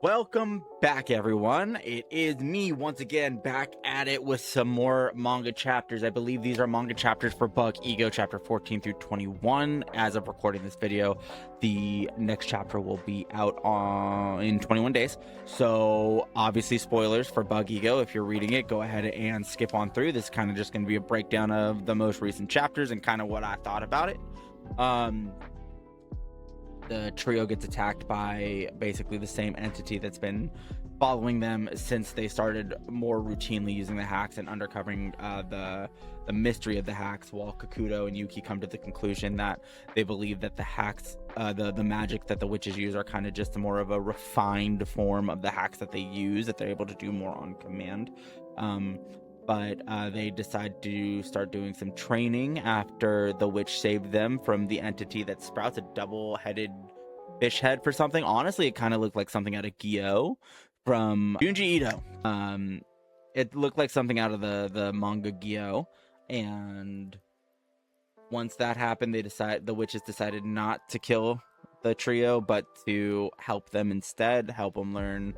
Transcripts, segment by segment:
Welcome back, everyone. It is me once again back at it with some more manga chapters. I believe these are manga chapters for Bug Ego chapter 14 through 21. As of recording this video, the next chapter will be out in 21 days. So obviously spoilers for Bug Ego. If you're reading it, go ahead and skip on through. This is kind of just going to be a breakdown of the most recent chapters and kind of what I thought about it. The trio gets attacked by basically the same entity that's been following them since they started more routinely using the hacks and uncovering the mystery of the hacks, while Kakuto and Yuki come to the conclusion that they believe that the hacks, the magic that the witches use, are kind of just more of a refined form of the hacks that they use, that they're able to do more on command. But they decide to start doing some training after the witch saved them from the entity that sprouts a double-headed fish head for something. Honestly, it kind of looked like something out of Gyo from Junji Ito. It looked like something out of the manga Gyo, and once that happened, the witches decided not to kill the trio, but to help them instead, help them learn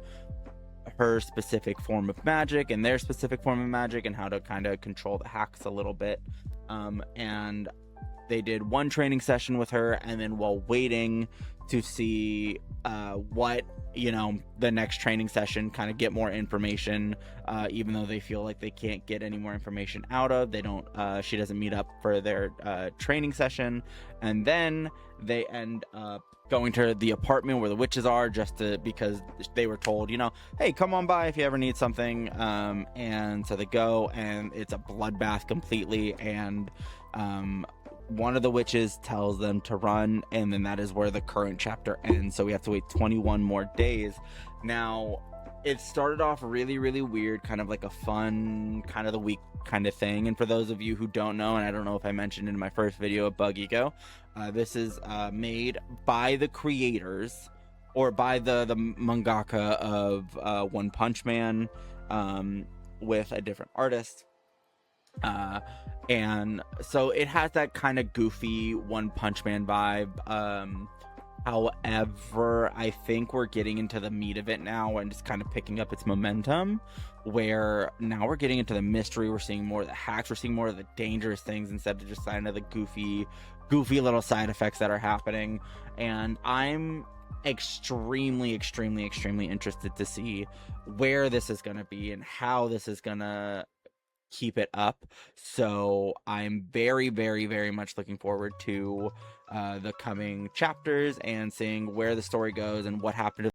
her specific form of magic and their specific form of magic, and how to kind of control the hacks a little bit. And they did one training session with her, and then while waiting to see what the next training session, kind of get more information, even though they feel like they can't get any more information out of, they don't she doesn't meet up for their training session, and then they end up going to the apartment where the witches are, because they were told, hey, come on by if you ever need something. And so they go, and it's a bloodbath completely, and one of the witches tells them to run, and then that is where the current chapter ends. So we have to wait 21 more days. Now, it started off really, really weird, kind of like a fun, kind of the week kind of thing. And for those of you who don't know, and I don't know if I mentioned in my first video of Bug Ego, this is made by the creators, or by the mangaka of One Punch Man, with a different artist. And so it has that kind of goofy One Punch Man vibe. However, I think we're getting into the meat of it now, and just kind of picking up its momentum, where now we're getting into the mystery. We're seeing more of the hacks, we're seeing more of the dangerous things, instead of just kind of the goofy little side effects that are happening. And I'm extremely interested to see where this is going to be and how this is going to keep it up. So I'm very much looking forward to the coming chapters and seeing where the story goes and what happened to